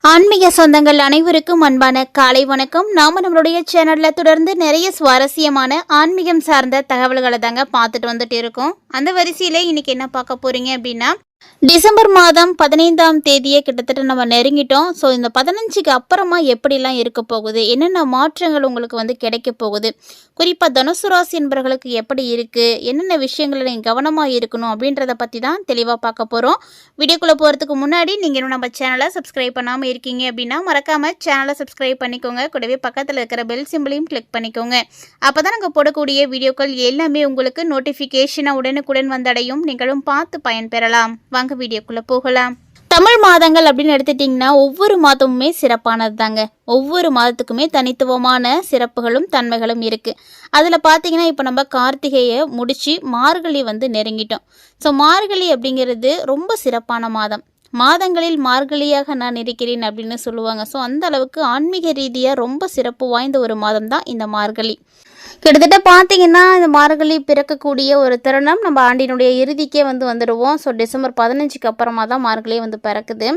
ஆன்மீக சொந்தங்கள் அனைவருக்கும் அன்பான காலை வணக்கம். நாம நம்மளுடைய சேனல்ல தொடர்ந்து நிறைய சுவாரஸ்யமான ஆன்மீகம் சார்ந்த தகவல்களை தாங்க பார்த்துட்டு வந்துட்டு இருக்கோம். அந்த வரிசையில இன்னைக்கு என்ன பார்க்க போறீங்க அப்படின்னா, டிசம்பர் மாதம் 15ஆம் தேதியே கிட்டத்தட்ட நம்ம நெருங்கிட்டோம். ஸோ இந்த 15க்கு அப்புறமா எப்படிலாம் இருக்க போகுது, என்னென்ன மாற்றங்கள் உங்களுக்கு வந்து கிடைக்க போகுது, குறிப்பாக தனுசு ராசி என்பவர்களுக்கு எப்படி இருக்குது, என்னென்ன விஷயங்களை நீங்கள் கவனமாக இருக்கணும் அப்படின்றத பற்றி தான் தெளிவாக பார்க்க போகிறோம். வீடியோக்குள்ளே போகிறதுக்கு முன்னாடி நீங்கள் இன்னும் நம்ம சேனலை சப்ஸ்கிரைப் பண்ணாமல் இருக்கீங்க அப்படின்னா மறக்காமல் சேனலை சப்ஸ்கிரைப் பண்ணிக்கோங்க. கூடவே பக்கத்தில் இருக்கிற பெல் சிம்பிளையும் கிளிக் பண்ணிக்கோங்க. அப்போ தான் நாங்கள் போடக்கூடிய வீடியோக்கள் எல்லாமே உங்களுக்கு நோட்டிஃபிகேஷனாக உடனுக்குடன் வந்தடையும். நீங்களும் பார்த்து பயன்பெறலாம். வாங்க வீடியோக்குள்ள போகலாம். தமிழ் மாதங்கள் அப்படின்னு எடுத்துட்டிங்கன்னா ஒவ்வொரு மாதமுமே சிறப்பானது தாங்க. ஒவ்வொரு மாதத்துக்குமே தனித்துவமான சிறப்புகளும் தன்மைகளும் இருக்குது. அதில் பார்த்தீங்கன்னா இப்போ நம்ம கார்த்திகையை முடித்து மார்கழி வந்து நெருங்கிட்டோம். ஸோ மார்கழி அப்படிங்கிறது ரொம்ப சிறப்பான மாதம். மாதங்களில் மார்கழியாக நான் இருக்கிறேன் அப்படின்னு சொல்லுவாங்க. ஸோ அந்த அளவுக்கு ஆன்மீக ரீதியாக ரொம்ப சிறப்பு வாய்ந்த ஒரு மாதம் தான் இந்த மார்கழி. கிட்டத்தட்ட பார்த்தீங்கன்னா இந்த மார்கழி பிறக்கக்கூடிய ஒரு தருணம் நம்ம ஆண்டினுடைய இறுதிக்கே வந்துடுவோம். ஸோ டிசம்பர் 15க்கு அப்புறமா தான் மார்கழியே பிறக்குது.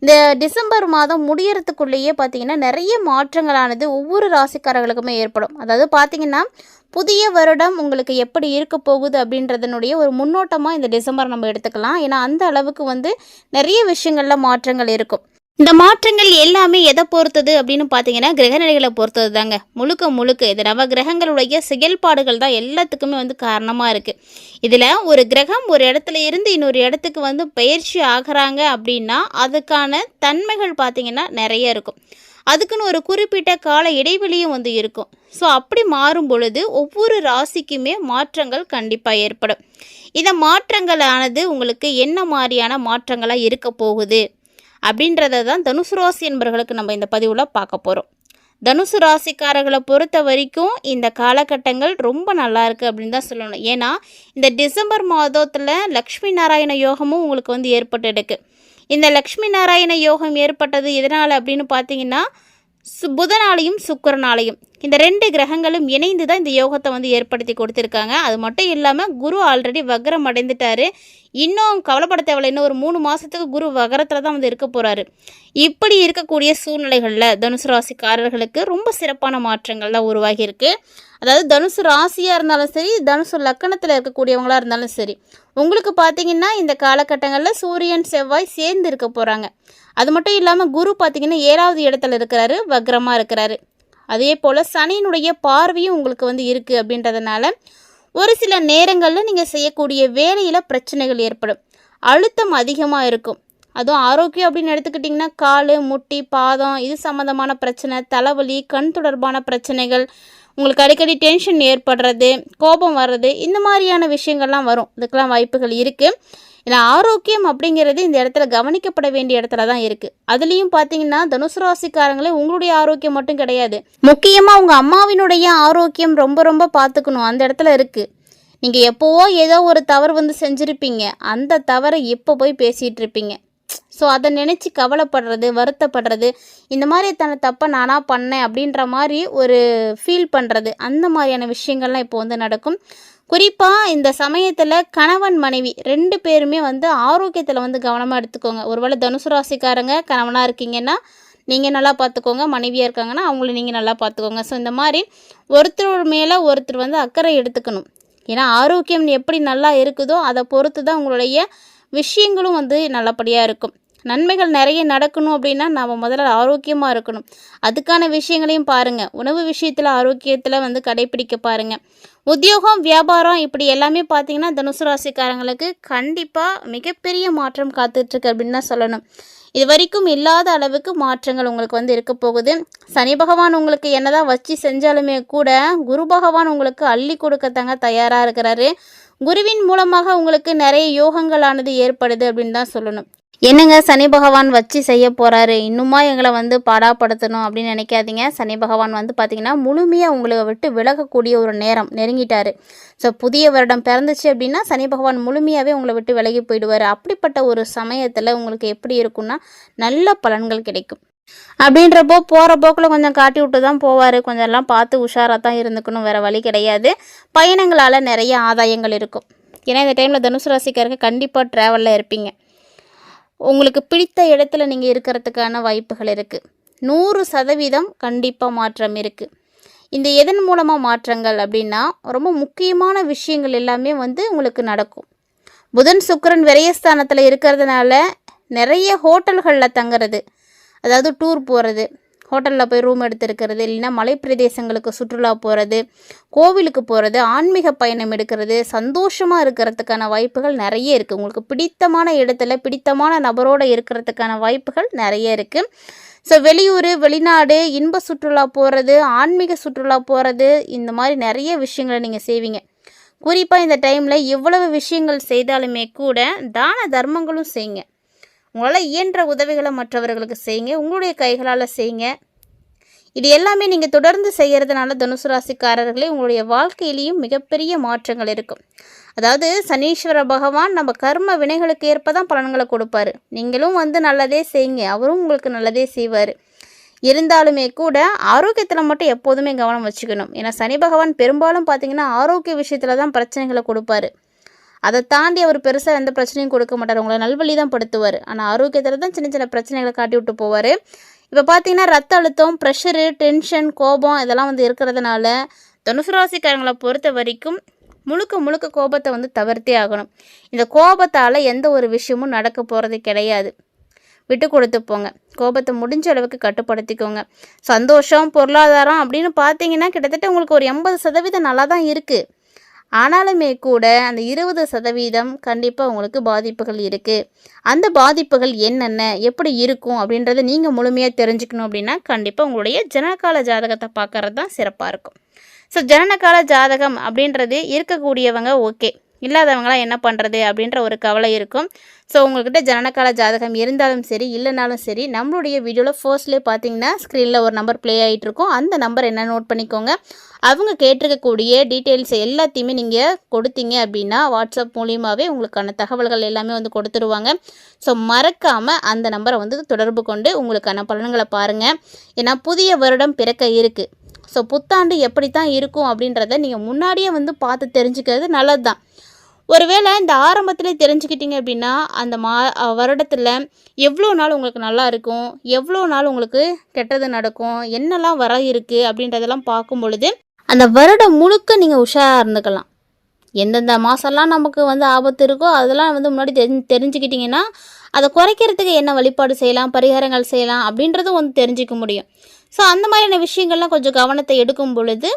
இந்த டிசம்பர் மாதம் முடியறதுக்குள்ளேயே பார்த்தீங்கன்னா நிறைய மாற்றங்களானது ஒவ்வொரு ராசிக்காரர்களுக்குமே ஏற்படும். அதாவது பார்த்தீங்கன்னா புதிய வருடம் உங்களுக்கு எப்படி இருக்க போகுது அப்படின்றதனுடைய ஒரு முன்னோட்டமாக இந்த டிசம்பர் நம்ம எடுத்துக்கலாம். ஏன்னா அந்த அளவுக்கு நிறைய விஷயங்களில் மாற்றங்கள் இருக்கும். இந்த மாற்றங்கள் எல்லாமே எதை பொறுத்தது அப்படின்னு பார்த்தீங்கன்னா கிரகநிலைகளை பொறுத்தது தாங்க. முழுக்க இது நவ கிரகங்களுடைய செயல்பாடுகள் தான் எல்லாத்துக்குமே காரணமாக இருக்குது. இதில் ஒரு கிரகம் ஒரு இடத்துல இருந்து இன்னொரு இடத்துக்கு பயிற்சி ஆகிறாங்க அப்படின்னா அதுக்கான தன்மைகள் பார்த்திங்கன்னா நிறைய இருக்கும். அதுக்குன்னு ஒரு குறிப்பிட்ட கால இடைவெளியும் இருக்கும். ஸோ அப்படி மாறும் பொழுது ஒவ்வொரு ராசிக்குமே மாற்றங்கள் கண்டிப்பாக ஏற்படும். இந்த மாற்றங்களானது உங்களுக்கு என்ன மாதிரியான மாற்றங்களாக இருக்க போகுது அப்படின்றத தான் தனுசு ராசி என்பவர்களுக்கு நம்ம இந்த பதிவில் பார்க்க போகிறோம். தனுசு ராசிக்காரர்களை பொறுத்த வரைக்கும் இந்த காலகட்டங்கள் ரொம்ப நல்லா இருக்குது அப்படின்னு தான் சொல்லணும். ஏன்னா இந்த டிசம்பர் மாதத்தில் லக்ஷ்மி நாராயண யோகமும் உங்களுக்கு ஏற்பட்டு இருக்கு. இந்த லக்ஷ்மி நாராயண யோகம் ஏற்பட்டது எதனால் அப்படின்னு பார்த்தீங்கன்னா புதனாலையும் சுக்கிரனாலையும் இந்த ரெண்டு கிரகங்களும் இணைந்து தான் இந்த யோகத்தை ஏற்படுத்தி கொடுத்துருக்காங்க. அது மட்டும் இல்லாமல் குரு ஆல்ரெடி வக்ரம் அடைந்துட்டார். இன்னும் கவலைப்பட தேவையில்லை. இன்னும் ஒரு 3 மாதத்துக்கு குரு வகரத்தில் தான் இருக்க போகிறாரு. இப்படி இருக்கக்கூடிய சூழ்நிலைகளில் தனுசு ராசிக்காரர்களுக்கு ரொம்ப சிறப்பான மாற்றங்கள் தான் உருவாகியிருக்கு. அதாவது தனுசு ராசியாக இருந்தாலும் சரி, தனுசு லக்கணத்தில் இருக்கக்கூடியவங்களாக இருந்தாலும் சரி, உங்களுக்கு பார்த்திங்கன்னா இந்த காலகட்டங்களில் சூரியன் செவ்வாய் சேர்ந்து இருக்க போகிறாங்க. அது மட்டும் இல்லாமல் குரு பார்த்திங்கன்னா 7வது இடத்துல இருக்கிறாரு, வக்ரமாக இருக்கிறாரு. அதே போல் சனியினுடைய பார்வையும் உங்களுக்கு இருக்குது. அப்படின்றதுனால ஒரு சில நேரங்களில் நீங்கள் செய்யக்கூடிய வேலையில் பிரச்சனைகள் ஏற்படும். அழுத்தம் அதிகமாக இருக்கும். அதுவும் ஆரோக்கியம் அப்படின்னு எடுத்துக்கிட்டிங்கன்னா கால், முட்டி, பாதம் இது சம்மந்தமான பிரச்சனை, தலைவலி, கண் தொடர்பான பிரச்சனைகள், உங்களுக்கு அடிக்கடி டென்ஷன் ஏற்படுறது, கோபம் வர்றது, இந்த மாதிரியான விஷயங்கள்லாம் வரும். இதுக்கெல்லாம் வாய்ப்புகள் இருக்குது. ஏன்னா ஆரோக்கியம் அப்படிங்கிறது இந்த இடத்துல கவனிக்கப்பட வேண்டிய இடத்துல தான் இருக்குது. அதுலேயும் பார்த்தீங்கன்னா தனுசு ராசிக்காரங்களே உங்களுடைய ஆரோக்கியம் மட்டும் கிடையாது, முக்கியமாக உங்கள் அம்மாவினுடைய ஆரோக்கியம் ரொம்ப ரொம்ப பார்த்துக்கணும். அந்த இடத்துல இருக்குது. நீங்கள் எப்போவோ ஏதோ ஒரு தவறு செஞ்சுருப்பீங்க. அந்த தவறை எப்போ போய் பேசிகிட்டு இருப்பீங்க. ஸோ அதை நினச்சி கவலைப்படுறது, வருத்தப்படுறது, இந்த மாதிரி தப்பை நானாக பண்ணேன் அப்படின்ற மாதிரி ஒரு ஃபீல் பண்ணுறது, அந்த மாதிரியான விஷயங்கள்லாம் இப்போ நடக்கும். குறிப்பாக இந்த சமயத்தில் கணவன் மனைவி 2 பேருமே ஆரோக்கியத்தில் கவனமாக எடுத்துக்கோங்க. ஒருவேளை தனுசு ராசிக்காரங்க கணவனாக இருக்கீங்கன்னா நீங்கள் நல்லா பார்த்துக்கோங்க, மனைவியாக இருக்காங்கன்னா அவங்கள நீங்கள் நல்லா பார்த்துக்கோங்க. ஸோ இந்த மாதிரி ஒருத்தர் மேலே ஒருத்தர் அக்கறை எடுத்துக்கணும். ஏன்னா ஆரோக்கியம் எப்படி நல்லா இருக்குதோ அதை பொறுத்து தான் உங்களுடைய விஷயங்களும் நல்லபடியாக இருக்கும். நன்மைகள் நிறைய நடக்கணும் அப்படின்னா நம்ம முதல்ல ஆரோக்கியமாக இருக்கணும். அதுக்கான விஷயங்களையும் பாருங்கள். உணவு விஷயத்தில் ஆரோக்கியத்தில் கடைப்பிடிக்க பாருங்கள். உத்தியோகம், வியாபாரம் இப்படி எல்லாமே பார்த்தீங்கன்னா தனுசு ராசிக்காரங்களுக்கு கண்டிப்பாக மிகப்பெரிய மாற்றம் காத்துட்ருக்கு அப்படின்னு தான் சொல்லணும். இது வரைக்கும் இல்லாத அளவுக்கு மாற்றங்கள் உங்களுக்கு இருக்க போகுது. சனி பகவான் உங்களுக்கு என்னதான் வச்சு செஞ்சாலுமே கூட குரு பகவான் உங்களுக்கு அள்ளி கொடுக்கத்தாங்க தயாராக இருக்கிறாரு. குருவின் மூலமாக உங்களுக்கு நிறைய யோகங்களானது ஏற்படுது அப்படின்னு தான் சொல்லணும். என்னங்க சனி பகவான் வச்சு செய்ய போகிறாரு, இன்னுமா எங்களை பாடாப்படுத்தணும் அப்படின்னு நினைக்காதீங்க. சனி பகவான் பார்த்திங்கன்னா முழுமையாக உங்களை விட்டு விலகக்கூடிய ஒரு நேரம் நெருங்கிட்டார். ஸோ புதிய வருடம் பிறந்துச்சு அப்படின்னா சனி பகவான் முழுமையாகவே உங்களை விட்டு விலகி போயிடுவார். அப்படிப்பட்ட ஒரு சமயத்தில் உங்களுக்கு எப்படி இருக்குன்னா நல்ல பலன்கள் கிடைக்கும். அப்படின்றப்போ போகிற போக்கில் கொஞ்சம் காட்டி விட்டு தான் போவார். கொஞ்சம் எல்லாம் பார்த்து உஷாராக தான் இருந்துக்கணும், வேறு வழி கிடையாது. பயணங்களால் நிறைய ஆதாயங்கள் இருக்கும். ஏன்னா இந்த டைமில் தனுசு ராசிக்காரங்க கண்டிப்பாக ட்ராவலில் இருப்பீங்க. உங்களுக்கு பிடித்த இடத்துல நீங்கள் இருக்கிறதுக்கான வாய்ப்புகள் இருக்குது. 100% கண்டிப்பாக மாற்றம் இருக்குது. இந்த எதன் மூலமாக மாற்றங்கள் அப்படின்னா, ரொம்ப முக்கியமான விஷயங்கள் எல்லாமே வந்து உங்களுக்கு நடக்கும். புதன் சுக்கிரன் விரயஸ்தானத்தில் இருக்கிறதுனால நிறைய ஹோட்டல்களில் தங்குறது, அதாவது டூர் போகிறது, ஹோட்டலில் போய் ரூம் எடுத்துருக்கிறது, இல்லைன்னா மலை பிரதேசங்களுக்கு சுற்றுலா போகிறது, கோவிலுக்கு போகிறது, ஆன்மீக பயணம் எடுக்கிறது, சந்தோஷமாக இருக்கிறதுக்கான வாய்ப்புகள் நிறைய இருக்குது. உங்களுக்கு பிடித்தமான இடத்துல பிடித்தமான நபரோடு இருக்கிறதுக்கான வாய்ப்புகள் நிறைய இருக்குது. ஸோ வெளியூர், வெளிநாடு, இன்ப சுற்றுலா போகிறது, ஆன்மீக சுற்றுலா போகிறது, இந்த மாதிரி நிறைய விஷயங்களை நீங்கள் செய்வீங்க. குறிப்பாக இந்த டைமில் எவ்வளவு விஷயங்கள் செய்தாலுமே கூட தான தர்மங்களும் செய்யுங்க. உங்களால் இயன்ற உதவிகளை மற்றவர்களுக்கு செய்யுங்க, உங்களுடைய கைகளால் செய்யுங்க. இது எல்லாமே நீங்கள் தொடர்ந்து செய்கிறதுனால தனுசு ராசிக்காரர்களே உங்களுடைய வாழ்க்கையிலையும் மிகப்பெரிய மாற்றங்கள் இருக்கும். அதாவது சனீஸ்வர பகவான் நம்ம கர்ம வினைகளுக்கு ஏற்ப தான் பலன்களை கொடுப்பாரு. நீங்களும் வந்து நல்லதே செய்யுங்க, அவரும் உங்களுக்கு நல்லதே செய்வார். இருந்தாலுமே கூட ஆரோக்கியத்தில் மட்டும் எப்போதுமே கவனம் வச்சுக்கணும். ஏன்னா சனி பகவான் பெரும்பாலும் பார்த்திங்கன்னா ஆரோக்கிய விஷயத்தில் தான் பிரச்சனைகளை கொடுப்பாரு. அதை தாண்டி அவர் பெருசாக எந்த பிரச்சனையும் கொடுக்க மாட்டார், உங்களை நல்வழி தான் படுத்துவார். ஆனால் ஆரோக்கியத்தில் தான் சின்ன சின்ன பிரச்சனைகளை காட்டி விட்டு போவார். இப்போ பார்த்தீங்கன்னா ரத்த அழுத்தம், ப்ரெஷரு, டென்ஷன், கோபம் இதெல்லாம் வந்து இருக்கிறதுனால தனுசு ராசிக்காரங்களை பொறுத்த வரைக்கும் முழுக்க முழுக்க கோபத்தை வந்து தவிர்த்தே ஆகணும். இந்த கோபத்தால் எந்த ஒரு விஷயமும் நடக்க போகிறது கிடையாது. விட்டு கொடுத்து போங்க. கோபத்தை முடிஞ்ச அளவுக்கு கட்டுப்படுத்திக்கோங்க. சந்தோஷம், பொருளாதாரம் அப்படின்னு பார்த்தீங்கன்னா கிட்டத்தட்ட உங்களுக்கு ஒரு 80% நல்லா தான் இருக்குது. ஆனாலுமே கூட அந்த 20% கண்டிப்பாக உங்களுக்கு பாதிப்புகள் இருக்குது. அந்த பாதிப்புகள் என்னென்ன, எப்படி இருக்கும் அப்படின்றத நீங்கள் முழுமையாக தெரிஞ்சுக்கணும் அப்படின்னா கண்டிப்பாக உங்களுடைய ஜனனகால ஜாதகத்தை பார்க்குறது தான் சிறப்பாக இருக்கும். ஸோ ஜனனகால ஜாதகம் அப்படின்றது இருக்கக்கூடியவங்க ஓகே, இல்லாதவங்களாம் என்ன பண்ணுறது அப்படின்ற ஒரு கவலை இருக்கும். ஸோ உங்கள்கிட்ட ஜனனகால ஜாதகம் இருந்தாலும் சரி இல்லைனாலும் சரி, நம்மளுடைய வீடியோவில் ஃபர்ஸ்ட்லேயே பார்த்தீங்கன்னா ஸ்க்ரீனில் ஒரு நம்பர் ப்ளே ஆகிட்டு இருக்கும். அந்த நம்பர் என்ன நோட் பண்ணிக்கோங்க. அவங்க கேட்டிருக்கக்கூடிய டீட்டெயில்ஸ் எல்லாத்தையுமே நீங்கள் கொடுத்தீங்க அப்படின்னா வாட்ஸ்அப் மூலியமாகவே உங்களுக்கான தகவல்கள் எல்லாமே வந்து கொடுத்துருவாங்க. ஸோ மறக்காமல் அந்த நம்பரை வந்து தொடர்பு கொண்டு உங்களுக்கான பலன்களை பாருங்கள். ஏன்னா புதிய வருடம் பிறக்க இருக்குது. ஸோ புத்தாண்டு எப்படி தான் இருக்கும் அப்படின்றத நீங்கள் முன்னாடியே வந்து பார்த்து தெரிஞ்சுக்கிறது நல்லது தான். ஒருவேளை இந்த ஆரம்பத்தில் தெரிஞ்சுக்கிட்டீங்க அப்படின்னா அந்த வருடத்தில் எவ்வளோ நாள் உங்களுக்கு நல்லா இருக்கும், எவ்வளோ நாள் உங்களுக்கு கெட்டது நடக்கும், என்னெல்லாம் வர இருக்குது அப்படின்றதெல்லாம் பார்க்கும் பொழுது அந்த வருடம் முழுக்க நீங்கள் உஷாராக இருந்துக்கலாம். எந்தெந்த மாதம்லாம் நமக்கு வந்து ஆபத்து இருக்கோ அதெல்லாம் வந்து முன்னாடி தெரிஞ்சுக்கிட்டிங்கன்னா அதை குறைக்கிறதுக்கு என்ன வழிபாடு செய்யலாம், பரிகாரங்கள் செய்யலாம் அப்படின்றதும் வந்து தெரிஞ்சிக்க முடியும். ஸோ அந்த மாதிரியான விஷயங்கள்லாம் கொஞ்சம் கவனத்தை எடுக்கும் பொழுது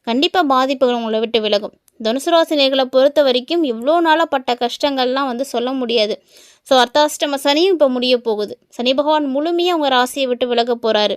கண்டிப்பாக பாதிப்புகள் உங்களை விட்டு விலகும். தனுசு ராசி நேர்களை பொறுத்த வரைக்கும் இவ்வளோ நாளாக பட்ட கஷ்டங்கள்லாம் வந்து சொல்ல முடியாது. ஸோ அர்த்தாஷ்டம சனியும் இப்போ முடிய போகுது. சனி பகவான் முழுமையாக உங்கள் ராசியை விட்டு விலக போகிறாரு.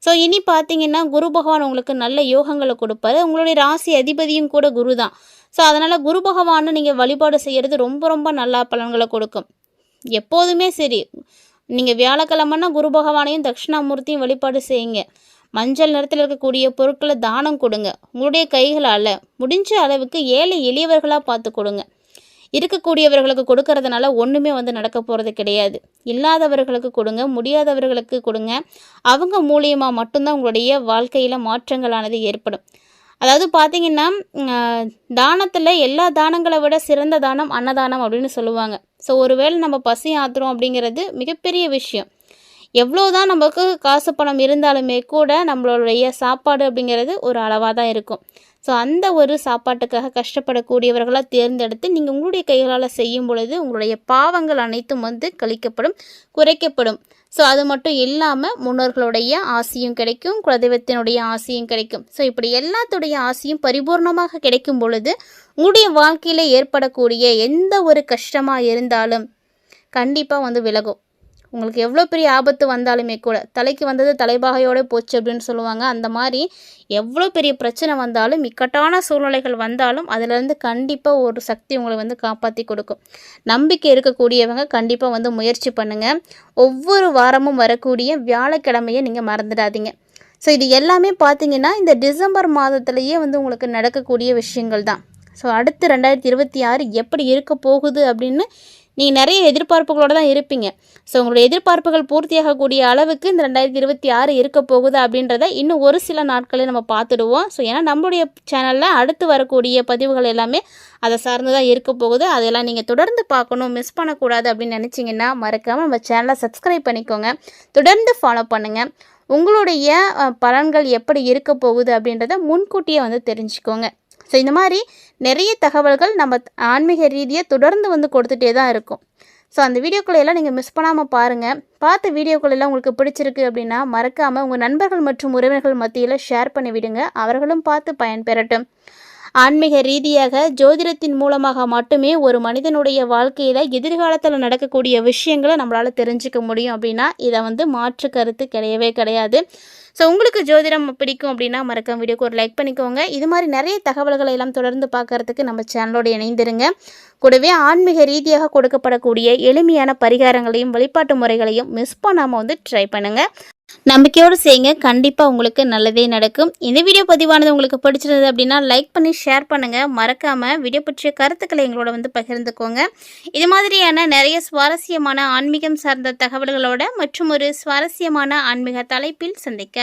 ஸோ இனி பார்த்தீங்கன்னா குரு பகவான் உங்களுக்கு நல்ல யோகங்களை கொடுப்பாரு. உங்களுடைய ராசி அதிபதியும் கூட குரு தான். ஸோ அதனால் குரு பகவானை நீங்கள் வழிபாடு செய்கிறது ரொம்ப ரொம்ப நல்லா பலன்களை கொடுக்கும். எப்போதுமே சரி, நீங்கள் வியாழக்கிழமைன்னா குரு பகவானையும் தட்சிணாமூர்த்தியும் வழிபாடு செய்யுங்க. மஞ்சள் நிறத்தில் இருக்கக்கூடிய பொருட்களை தானம் கொடுங்க. உங்களுடைய கைகளால் முடிஞ்ச அளவுக்கு ஏழை எளியவர்களாக பார்த்து கொடுங்க. இருக்கக்கூடியவர்களுக்கு கொடுக்கறதுனால ஒன்றுமே வந்து நடக்க போகிறது கிடையாது. இல்லாதவர்களுக்கு கொடுங்க, முடியாதவர்களுக்கு கொடுங்க. அவங்க மூலியமாக மட்டும்தான் உங்களுடைய வாழ்க்கையில் மாற்றங்களானது ஏற்படும். அதாவது பார்த்திங்கன்னா தானத்தில் எல்லா தானங்களை விட சிறந்த தானம் அன்னதானம் அப்படின்னு சொல்லுவாங்க. ஸோ ஒருவேளை நம்ம பசி ஆத்துறோம் அப்படிங்கிறது மிகப்பெரிய விஷயம். எவ்வளோ தான் நமக்கு காசு பணம் இருந்தாலுமே கூட நம்மளுடைய சாப்பாடு அப்படிங்கிறது ஒரு அளவாக தான் இருக்கும். ஸோ அந்த ஒரு சாப்பாட்டுக்காக கஷ்டப்படக்கூடியவர்களாக தேர்ந்தெடுத்து நீங்கள் உங்களுடைய கைகளால் செய்யும் பொழுது உங்களுடைய பாவங்கள் அனைத்தும் வந்து கழிக்கப்படும், குறைக்கப்படும். ஸோ அது மட்டும் இல்லாமல் முன்னோர்களுடைய ஆசையும் கிடைக்கும், குலதெய்வத்தினுடைய ஆசையும் கிடைக்கும். ஸோ இப்படி எல்லாத்துடைய ஆசையும் பரிபூர்ணமாக கிடைக்கும் பொழுது உங்களுடைய வாழ்க்கையில் ஏற்படக்கூடிய எந்த ஒரு கஷ்டமாக இருந்தாலும் கண்டிப்பாக வந்து விலகும். உங்களுக்கு எவ்வளோ பெரிய ஆபத்து வந்தாலுமே கூட தலைக்கு வந்தது தலைபாகையோடு போச்சு அப்படின்னு சொல்லுவாங்க. அந்த மாதிரி எவ்வளோ பெரிய பிரச்சனை வந்தாலும், இக்கட்டான சூழ்நிலைகள் வந்தாலும் அதிலேருந்து கண்டிப்பாக ஒரு சக்தி உங்களை வந்து காப்பாற்றி கொடுக்கும். நம்பிக்கை இருக்கக்கூடியவங்க கண்டிப்பாக வந்து முயற்சி பண்ணுங்கள். ஒவ்வொரு வாரமும் வரக்கூடிய வியாழக்கிழமையை நீங்கள் மறந்துடாதீங்க. ஸோ இது எல்லாமே பார்த்திங்கன்னா இந்த டிசம்பர் மாதத்துலேயே வந்து உங்களுக்கு நடக்கக்கூடிய விஷயங்கள் தான். ஸோ அடுத்து 2026 எப்படி இருக்க போகுது அப்படின்னு நீங்கள் நிறைய எதிர்பார்ப்புகளோடு தான் இருப்பீங்க. ஸோ உங்களுடைய எதிர்பார்ப்புகள் பூர்த்தியாகக்கூடிய அளவுக்கு இந்த 2026 இருக்க போகுது அப்படின்றத இன்னும் ஒரு சில நாட்களே நம்ம பார்த்துடுவோம். ஸோ ஏன்னா நம்மளுடைய சேனலில் அடுத்து வரக்கூடிய பதிவுகள் எல்லாமே அதை சார்ந்து தான் இருக்க போகுது. அதெல்லாம் நீங்கள் தொடர்ந்து பார்க்கணும், மிஸ் பண்ணக்கூடாது அப்படின்னு நினச்சிங்கன்னா மறக்காமல் நம்ம சேனலை சப்ஸ்கிரைப் பண்ணிக்கோங்க, தொடர்ந்து ஃபாலோ பண்ணுங்கள். உங்களுடைய பலன்கள் எப்படி இருக்க போகுது அப்படின்றத முன்கூட்டியே வந்து தெரிஞ்சுக்கோங்க. ஸோ இந்த மாதிரி நிறைய தகவல்கள் நம்ம ஆன்மீக ரீதியாக தொடர்ந்து வந்து கொடுத்துட்டே தான் இருக்கும். ஸோ அந்த வீடியோக்களெல்லாம் நீங்கள் மிஸ் பண்ணாமல் பாருங்கள். பார்த்த வீடியோக்களெல்லாம் உங்களுக்கு பிடிச்சிருக்கு அப்படின்னா மறக்காமல் உங்கள் நண்பர்கள் மற்றும் உறவினர்கள் மத்தியில் ஷேர் பண்ணி விடுங்க, அவர்களும் பார்த்து பயன்பெறட்டும். ஆன்மீக ரீதியாக ஜோதிடத்தின் மூலமாக மட்டுமே ஒரு மனிதனுடைய வாழ்க்கையில் எதிர்காலத்தில் நடக்கக்கூடிய விஷயங்களை நம்மளால் தெரிஞ்சுக்க முடியும். அப்படின்னா இதை வந்து மாற்று கருத்து கிடையவே கிடையாது. ஸோ உங்களுக்கு ஜோதிடம் பிடிக்கும் அப்படின்னா மறக்காம வீடியோக்கு ஒரு லைக் பண்ணிக்கோங்க. இது மாதிரி நிறைய தகவல்களை எல்லாம் தொடர்ந்து பார்க்கறதுக்கு நம்ம சேனலோடு இணைந்திருங்க. கூடவே ஆன்மீக ரீதியாக கொடுக்கப்படக்கூடிய எளிமையான பரிகாரங்களையும் வழிபாட்டு முறைகளையும் மிஸ் பண்ணாமல் வந்து ட்ரை பண்ணுங்கள். நம்பிக்கையோடு செய்யுங்க, கண்டிப்பாக உங்களுக்கு நல்லதே நடக்கும். இந்த வீடியோ பதிவானது உங்களுக்கு பிடிச்சிருந்தது அப்படின்னா லைக் பண்ணி ஷேர் பண்ணுங்கள். மறக்காமல் வீடியோ பற்றிய கருத்துக்களை எங்களோட வந்து பகிர்ந்துக்கோங்க. இது மாதிரியான நிறைய சுவாரஸ்யமான ஆன்மீகம் சார்ந்த தகவல்களோட மற்றும் ஒரு சுவாரஸ்யமான ஆன்மீக தலைப்பில் சந்திக்கலாம்.